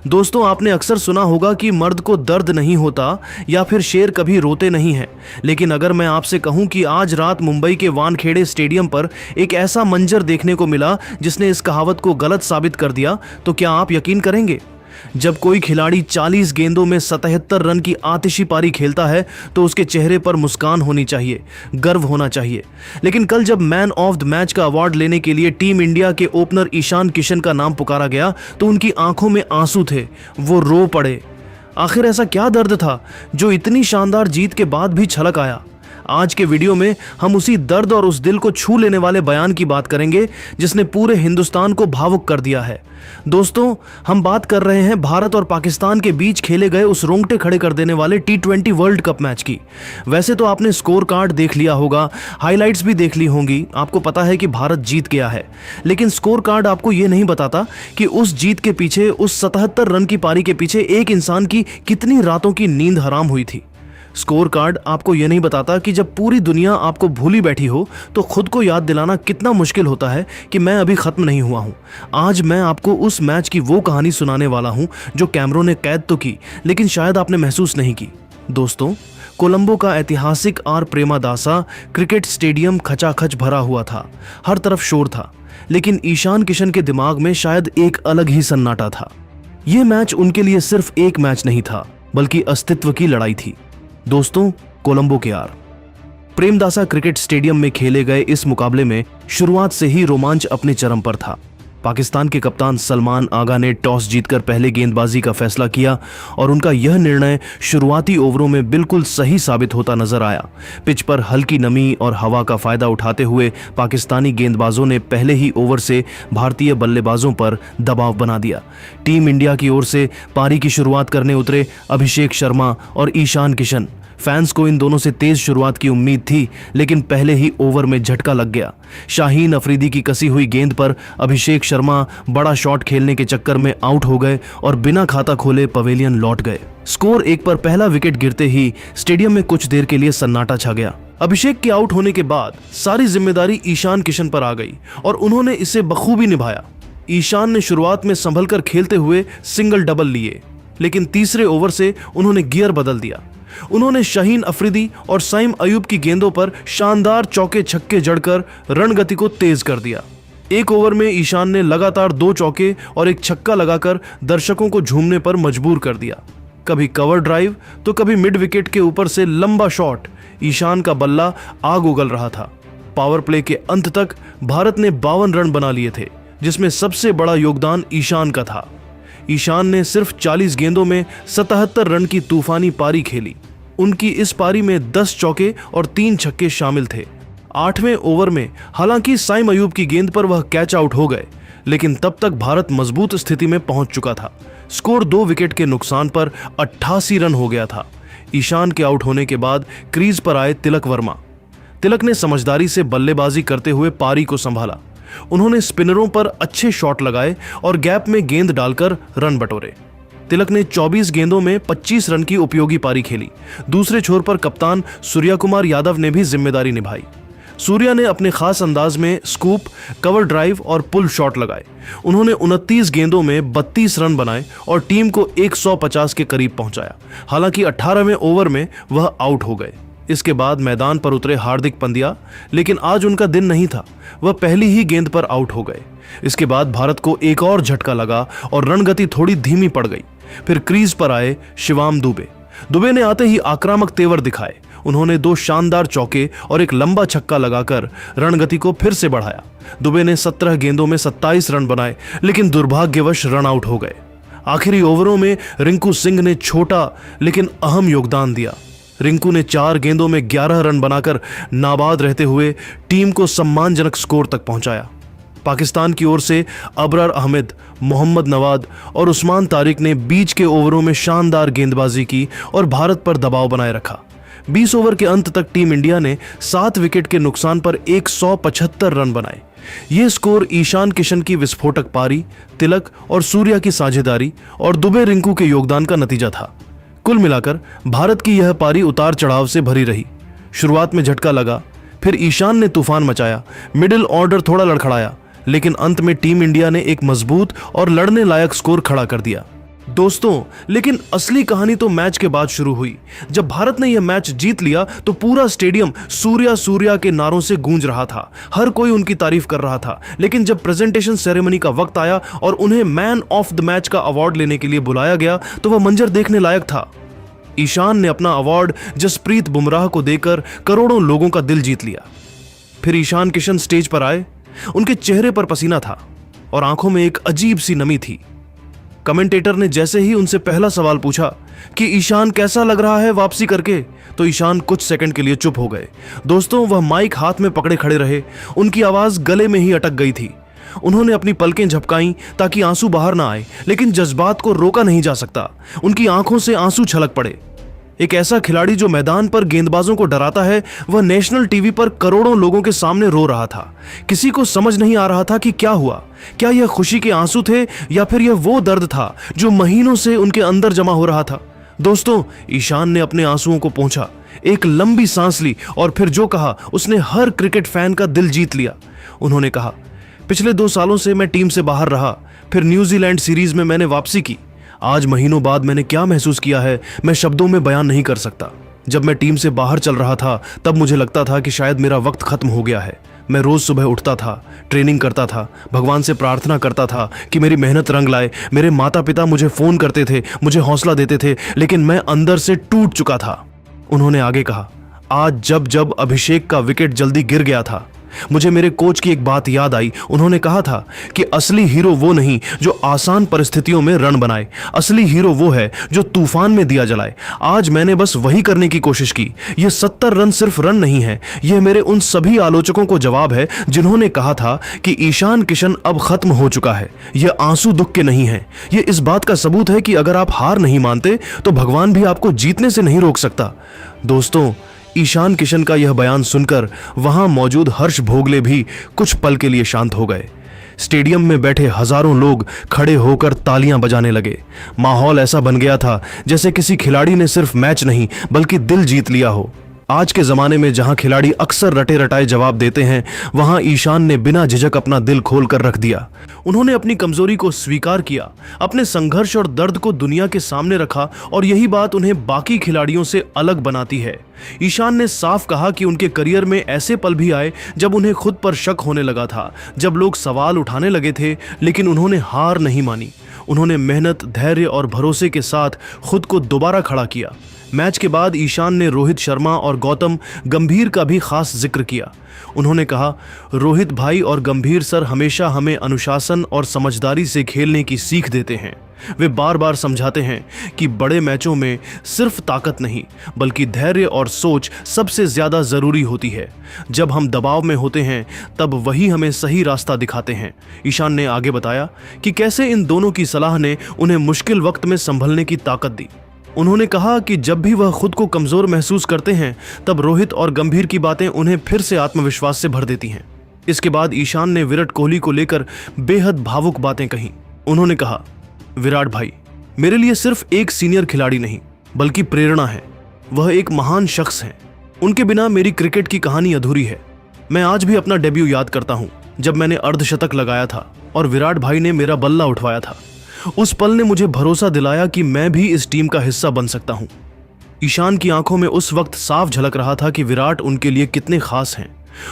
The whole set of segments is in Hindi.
दोस्तों, आपने अक्सर सुना होगा कि मर्द को दर्द नहीं होता या फिर शेर कभी रोते नहीं हैं। लेकिन अगर मैं आपसे कहूं कि आज रात मुंबई के वानखेड़े स्टेडियम पर एक ऐसा मंजर देखने को मिला जिसने इस कहावत को गलत साबित कर दिया, तो क्या आप यकीन करेंगे? जब कोई खिलाड़ी 40 गेंदों में 77 रन की आतिशी पारी खेलता है तो उसके चेहरे पर मुस्कान होनी चाहिए, गर्व होना चाहिए। लेकिन कल जब मैन ऑफ द मैच का अवार्ड लेने के लिए टीम इंडिया के ओपनर ईशान किशन का नाम पुकारा गया तो उनकी आंखों में आंसू थे, वो रो पड़े। आखिर ऐसा क्या दर्द था जो इतनी शानदार जीत के बाद भी छलक आया? आज के वीडियो में हम उसी दर्द और उस दिल को छू लेने वाले बयान की बात करेंगे जिसने पूरे हिंदुस्तान को भावुक कर दिया है। दोस्तों, हम बात कर रहे हैं भारत और पाकिस्तान के बीच खेले गए उस रोंगटे खड़े कर देने वाले T20 वर्ल्ड कप मैच की। वैसे तो आपने स्कोर कार्ड देख लिया होगा, हाइलाइट्स भी देख ली होंगी, आपको पता है कि भारत जीत गया है। लेकिन स्कोर कार्ड आपको यह नहीं बताता कि उस जीत के पीछे, उस 77 रन की पारी के पीछे एक इंसान की कितनी रातों की नींद हराम हुई थी। स्कोर कार्ड आपको यह नहीं बताता कि जब पूरी दुनिया आपको भूली बैठी हो तो खुद को याद दिलाना कितना मुश्किल होता है कि मैं अभी खत्म नहीं हुआ हूं। आज मैं आपको उस मैच की वो कहानी सुनाने वाला हूं जो कैमरों ने कैद तो की, लेकिन शायद आपने महसूस नहीं की। दोस्तों, कोलंबो का ऐतिहासिक आर प्रेमादासा क्रिकेट स्टेडियम खचाखच भरा हुआ था, हर तरफ शोर था, लेकिन ईशान किशन के दिमाग में शायद एक अलग ही सन्नाटा था। यह मैच उनके लिए सिर्फ एक मैच नहीं था, बल्कि अस्तित्व की लड़ाई थी। दोस्तों, कोलंबो के आर प्रेमदासा क्रिकेट स्टेडियम में खेले गए इस मुकाबले में शुरुआत से ही रोमांच अपने चरम पर था। पाकिस्तान के कप्तान सलमान आगा ने टॉस जीतकर पहले गेंदबाजी का फैसला किया और उनका यह निर्णय शुरुआती ओवरों में बिल्कुल सही साबित होता नजर आया। पिच पर हल्की नमी और हवा का फायदा उठाते हुए पाकिस्तानी गेंदबाजों ने पहले ही ओवर से भारतीय बल्लेबाजों पर दबाव बना दिया। टीम इंडिया की ओर से पारी की शुरुआत करने उतरे अभिषेक शर्मा और ईशान किशन। फैंस को इन दोनों से तेज शुरुआत की उम्मीद थी, लेकिन पहले ही ओवर में झटका लग गया। शाहीन अफरीदी की कसी हुई गेंद पर अभिषेक शर्मा बड़ा शॉट खेलने के चक्कर में आउट हो गए और बिना खाता खोले पवेलियन लौट गए। स्कोर 1 पर पहला विकेट गिरते ही स्टेडियम में कुछ देर के लिए सन्नाटा छा गया। अभिषेक के आउट होने के बाद सारी जिम्मेदारी ईशान किशन पर आ गई और उन्होंने इसे बखूबी निभाया। ईशान ने शुरुआत में संभल कर खेलते हुए सिंगल डबल लिए, लेकिन तीसरे ओवर से उन्होंने गियर बदल दिया। उन्होंने शाहीन अफरीदी और साइम अयूब की गेंदों पर शानदार चौके छक्के जड़कर रणगति को तेज कर दिया। एक ओवर में ईशान ने लगातार 2 चौके और एक छक्का लगाकर दर्शकों को झूमने पर मजबूर कर दिया। कभी कवर ड्राइव तो कभी मिड विकेट के ऊपर से लंबा शॉट। ईशान का बल्ला आग उगल रहा था। पावर प्ले के अंत तक भारत ने 52 रन बना लिए थे, जिसमें सबसे बड़ा योगदान ईशान का था। ईशान ने सिर्फ 40 गेंदों में 77 रन की तूफानी पारी खेली। उनकी इस पारी में 10 चौके और 3 छक्के शामिल थे। 8वें ओवर में हालांकि साइम अयूब की गेंद पर वह कैच आउट हो गए, लेकिन तब तक भारत मजबूत स्थिति में पहुंच चुका था। स्कोर 2 विकेट के नुकसान पर 88 रन हो गया था। ईशान के आउट होने के बाद क्रीज पर आए तिलक वर्मा। तिलक ने समझदारी से बल्लेबाजी करते हुए पारी को संभाला। उन्होंने स्पिनरों पर अच्छे शॉट लगाए और गैप में गेंद डालकर रन बटोरे। तिलक ने 24 गेंदों में 25 रन की उपयोगी पारी खेली। दूसरे छोर पर कप्तान सूर्या कुमार यादव ने भी जिम्मेदारी निभाई। सूर्या ने अपने खास अंदाज में स्कूप, कवर ड्राइव और पुल शॉट लगाए। उन्होंने 29 गेंदों में 32 रन बनाए और टीम को 150 के करीब पहुंचाया। हालांकि 18वें ओवर में वह आउट हो गए। इसके बाद मैदान पर उतरे हार्दिक पांड्या, लेकिन आज उनका दिन नहीं था। वह पहली ही गेंद पर आउट हो गए। इसके बाद भारत को एक और झटका लगा और रणगति थोड़ी धीमी पड़ गई। फिर क्रीज पर आए शिवम दुबे। दुबे ने आते ही आक्रामक तेवर दिखाए। उन्होंने 2 शानदार चौके और एक लंबा छक्का लगाकर रणगति को फिर से बढ़ाया। दुबे ने 17 गेंदों में 27 रन बनाए, लेकिन दुर्भाग्यवश रन आउट हो गए। आखिरी ओवरों में रिंकू सिंह ने छोटा लेकिन अहम योगदान दिया। रिंकू ने 4 गेंदों में 11 रन बनाकर नाबाद रहते हुए टीम को सम्मानजनक स्कोर तक पहुंचाया। पाकिस्तान की ओर से अबरार अहमद, मोहम्मद नवाद और उस्मान तारिक ने बीच के ओवरों में शानदार गेंदबाजी की और भारत पर दबाव बनाए रखा। 20 ओवर के अंत तक टीम इंडिया ने 7 विकेट के नुकसान पर 175 रन बनाए। ये स्कोर ईशान किशन की विस्फोटक पारी, तिलक और सूर्या की साझेदारी और दुबे रिंकू के योगदान का नतीजा था। कुल मिलाकर भारत की यह पारी उतार चढ़ाव से भरी रही। शुरुआत में झटका लगा, फिर ईशान ने तूफान मचाया, मिडिल ऑर्डर थोड़ा लड़खड़ाया, लेकिन अंत में टीम इंडिया ने एक मजबूत और लड़ने लायक स्कोर खड़ा कर दिया। दोस्तों, लेकिन असली कहानी तो मैच के बाद शुरू हुई। जब भारत ने यह मैच जीत लिया तो पूरा स्टेडियम सूर्या सूर्या के नारों से गूंज रहा था। हर कोई उनकी तारीफ कर रहा था। लेकिन जब प्रेजेंटेशन सेरेमनी का वक्त आया और उन्हें मैन ऑफ द मैच का अवार्ड लेने के लिए बुलाया गया तो वह मंजर देखने लायक था। ईशान ने अपना अवार्ड जसप्रीत बुमराह को देकर करोड़ों लोगों का दिल जीत लिया। फिर ईशान किशन स्टेज पर आए। उनके चेहरे पर पसीना था और आंखों में एक अजीब सी नमी थी। कमेंटेटर ने जैसे ही उनसे पहला सवाल पूछा कि ईशान कैसा लग रहा है वापसी करके, तो ईशान कुछ सेकंड के लिए चुप हो गए। दोस्तों, वह माइक हाथ में पकड़े खड़े रहे। उनकी आवाज गले में ही अटक गई थी। उन्होंने अपनी पलकें झपकाईं ताकि आंसू बाहर ना आए, लेकिन जज्बात को रोका नहीं जा सकता। उनकी आंखों से आंसू छलक पड़े। एक ऐसा खिलाड़ी जो मैदान पर गेंदबाजों को डराता है, वह नेशनल टीवी पर करोड़ों लोगों के सामने रो रहा था। किसी को समझ नहीं आ रहा था कि क्या हुआ। क्या यह खुशी के आंसू थे या फिर यह वो दर्द था जो महीनों से उनके अंदर जमा हो रहा था। दोस्तों, ईशान ने अपने आंसुओं को पोंछा, एक लंबी सांस ली और फिर जो कहा उसने हर क्रिकेट फैन का दिल जीत लिया। उन्होंने कहा, पिछले 2 सालों से मैं टीम से बाहर रहा, फिर न्यूजीलैंड सीरीज में मैंने वापसी की। आज महीनों बाद मैंने क्या महसूस किया है मैं शब्दों में बयान नहीं कर सकता। जब मैं टीम से बाहर चल रहा था तब मुझे लगता था कि शायद मेरा वक्त खत्म हो गया है। मैं रोज सुबह उठता था, ट्रेनिंग करता था, भगवान से प्रार्थना करता था कि मेरी मेहनत रंग लाए। मेरे माता पिता मुझे फोन करते थे, मुझे हौसला देते थे, लेकिन मैं अंदर से टूट चुका था। उन्होंने आगे कहा, आज जब जब अभिषेक का विकेट जल्दी गिर गया था, मुझे मेरे कोच की एक बात याद आई। उन्होंने कहा था कि असली हीरो वो नहीं जो आसान परिस्थितियों में रन बनाए, असली हीरो वो है जो तूफान में दिया जलाए। आज मैंने बस वही करने की कोशिश की। ये 70 रन सिर्फ रन नहीं है, यह मेरे उन सभी आलोचकों को जवाब है जिन्होंने कहा था कि ईशान किशन अब खत्म हो चुका है। यह आंसू दुख के नहीं है, यह इस बात का सबूत है कि अगर आप हार नहीं मानते तो भगवान भी आपको जीतने से नहीं रोक सकता। दोस्तों, ईशान किशन का यह बयान सुनकर वहां मौजूद हर्ष भोगले भी कुछ पल के लिए शांत हो गए। स्टेडियम में बैठे हजारों लोग खड़े होकर तालियां बजाने लगे। माहौल ऐसा बन गया था जैसे किसी खिलाड़ी ने सिर्फ मैच नहीं बल्कि दिल जीत लिया हो। आज के जमाने में जहां खिलाड़ी अक्सर रटे रटाए जवाब देते हैं, वहां ईशान ने बिना झिझक अपना दिल खोल कर रख दिया। उन्होंने अपनी कमजोरी को स्वीकार किया, अपने संघर्ष और दर्द को दुनिया के सामने रखा और यही बात उन्हें बाकी खिलाड़ियों से अलग बनाती है। ईशान ने साफ कहा कि उनके करियर में ऐसे पल भी आए जब उन्हें खुद पर शक होने लगा था, जब लोग सवाल उठाने लगे थे, लेकिन उन्होंने हार नहीं मानी। उन्होंने मेहनत, धैर्य और भरोसे के साथ खुद को दोबारा खड़ा किया। मैच के बाद ईशान ने रोहित शर्मा और गौतम गंभीर का भी खास जिक्र किया। उन्होंने कहा, रोहित भाई और गंभीर सर हमेशा हमें अनुशासन और समझदारी से खेलने की सीख देते हैं। वे बार बार समझाते हैं कि बड़े मैचों में सिर्फ ताकत नहीं बल्कि धैर्य और सोच सबसे ज्यादा जरूरी होती है। जब हम दबाव में होते हैं तब वही हमें सही रास्ता दिखाते हैं। ईशान ने आगे बताया कि कैसे इन दोनों की सलाह ने उन्हें मुश्किल वक्त में संभलने की ताकत दी। उन्होंने कहा कि जब भी वह खुद को कमजोर महसूस करते हैं तब रोहित और गंभीर की बातें उन्हें फिर से आत्मविश्वास से भर देती हैं। इसके बाद ईशान ने विराट कोहली को लेकर बेहद भावुक बातें कहीं। उन्होंने कहा, विराट भाई मेरे लिए सिर्फ एक सीनियर खिलाड़ी नहीं बल्कि प्रेरणा है। वह एक महान शख्स हैं। उनके बिना मेरी क्रिकेट की कहानी अधूरी है। मैं आज भी अपना डेब्यू याद करता हूं जब मैंने अर्धशतक लगाया था और विराट भाई ने मेरा बल्ला उठवाया था। उस पल ने मुझे भरोसा दिलाया कि मैं भी इस टीम का हिस्सा बन सकता हूं। ईशान की आंखों में उस वक्त साफ झलक रहा था कि विराट उनके लिए कितने खास हैं।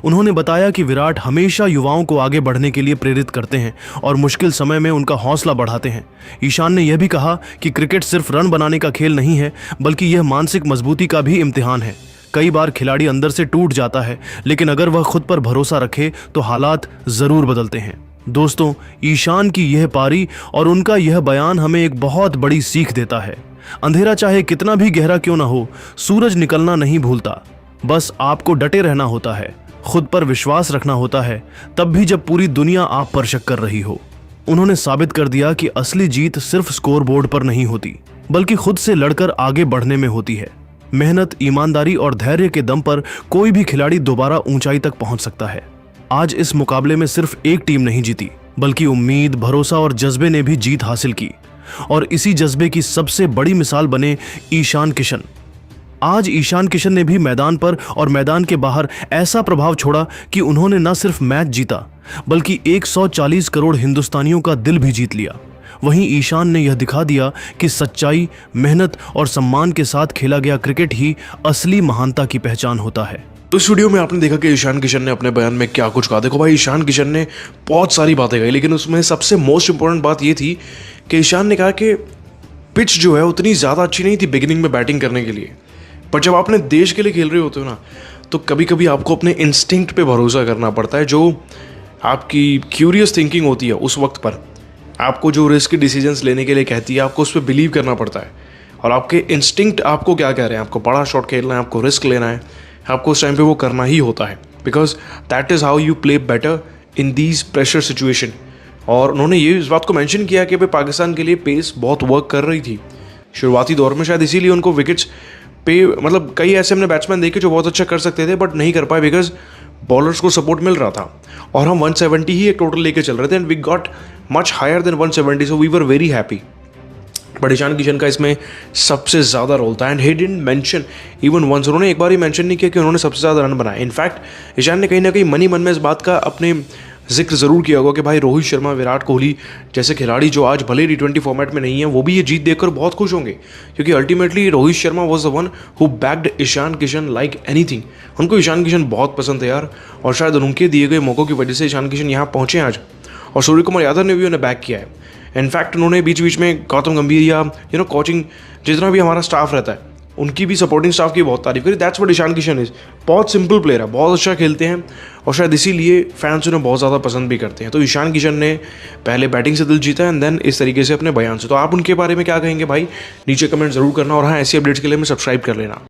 उन्होंने बताया कि विराट हमेशा युवाओं को आगे बढ़ने के लिए प्रेरित करते हैं और मुश्किल समय में उनका हौसला बढ़ाते हैं। ईशान ने यह भी कहा कि क्रिकेट सिर्फ रन बनाने का खेल नहीं है बल्कि यह मानसिक मजबूती का भी इम्तिहान है। कई बार खिलाड़ी अंदर से टूट जाता है, लेकिन अगर वह खुद पर भरोसा रखे तो हालात जरूर बदलते हैं। दोस्तों, ईशान की यह पारी और उनका यह बयान हमें एक बहुत बड़ी सीख देता है। अंधेरा चाहे कितना भी गहरा क्यों ना हो, सूरज निकलना नहीं भूलता। बस आपको डटे रहना होता है, खुद पर विश्वास रखना होता है, तब भी जब पूरी दुनिया आप पर शक कर रही हो। उन्होंने साबित कर दिया कि असली जीत सिर्फ स्कोरबोर्ड पर नहीं होती बल्कि खुद से लड़कर आगे बढ़ने में होती है। मेहनत, ईमानदारी और धैर्य के दम पर कोई भी खिलाड़ी दोबारा ऊंचाई तक पहुंच सकता है। आज इस मुकाबले में सिर्फ एक टीम नहीं जीती बल्कि उम्मीद, भरोसा और जज्बे ने भी जीत हासिल की और इसी जज्बे की सबसे बड़ी मिसाल बने ईशान किशन। आज ईशान किशन ने भी मैदान पर और मैदान के बाहर ऐसा प्रभाव छोड़ा कि उन्होंने न सिर्फ मैच जीता बल्कि 140 करोड़ हिंदुस्तानियों का दिल भी जीत लिया। वहीं ईशान ने यह दिखा दिया कि सच्चाई, मेहनत और सम्मान के साथ खेला गया क्रिकेट ही असली महानता की पहचान होता है। तो इस वीडियो में आपने देखा कि ईशान किशन ने अपने बयान में क्या कुछ कहा। देखो भाई, ईशान किशन ने बहुत सारी बातें कही, लेकिन उसमें सबसे मोस्ट इंपॉर्टेंट बात ये थी कि ईशान ने कहा कि पिच जो है उतनी ज़्यादा अच्छी नहीं थी बिगिनिंग में बैटिंग करने के लिए, पर जब आपने देश के लिए खेल रहे होते हो ना, तो कभी कभी आपको अपने इंस्टिंक्ट पे भरोसा करना पड़ता है। जो आपकी क्यूरियस थिंकिंग होती है उस वक्त पर, आपको जो रिस्क डिसीजंस लेने के लिए कहती है, आपको उस पर बिलीव करना पड़ता है। और आपके इंस्टिंक्ट आपको क्या कह रहे हैं, आपको बड़ा शॉट खेलना है, आपको रिस्क लेना है, आपको उस टाइम पे वो करना ही होता है, because that is how you play better in these pressure situation. और उन्होंने ये इस बात को मेंशन किया कि भाई पाकिस्तान के लिए पेस बहुत वर्क कर रही थी शुरुआती दौर में, शायद इसीलिए उनको विकेट्स पे, मतलब कई ऐसे हमने बैट्समैन देखे जो बहुत अच्छा कर सकते थे बट नहीं कर पाए बिकॉज बॉलर्स को सपोर्ट मिल रहा था। और हम 170 ही एक टोटल लेके चल रहे थे and we got much higher than 170, so we were very happy. But Ishan Kishan का इसमें सबसे ज़्यादा रोल था and he didn't mention even once, उन्होंने एक बार ही मेंशन नहीं किया कि उन्होंने सबसे ज़्यादा रन बनाए। इनफैक्ट ईशान ने कहीं ना कहीं मन में इस बात का अपने जिक्र ज़रूर किया होगा कि भाई रोहित शर्मा, विराट कोहली जैसे खिलाड़ी जो आज भले T20 फॉर्मेट में नहीं है, वो भी ये जीत देखकर बहुत खुश होंगे, क्योंकि ultimately Rohit Sharma was the one who backed Ishan Kishan like anything. उनको ईशान किशन बहुत पसंद थे यार, और शायद उनके दिए गए मौक़ों की वजह से ईशान किशन यहाँ पहुँचे आज। और सूर्य कुमार यादव ने भी उन्हें बैक किया है। इनफैक्ट उन्होंने बीच बीच में गौतम गंभीर या कोचिंग जितना भी हमारा स्टाफ रहता है, उनकी भी, सपोर्टिंग स्टाफ की बहुत तारीफ करी। That's what Ishan Kishan is. बहुत सिंपल प्लेयर है, बहुत अच्छा खेलते हैं और शायद इसीलिए फैंस उन्हें बहुत ज़्यादा पसंद भी करते हैं। तो ईशान किशन ने पहले बैटिंग से दिल जीता एंड देन इस तरीके से अपने बयान से। तो आप उनके बारे में क्या कहेंगे भाई, नीचे कमेंट जरूर करना, और हाँ, ऐसी अपडेट्स के लिए हमें सब्सक्राइब कर लेना।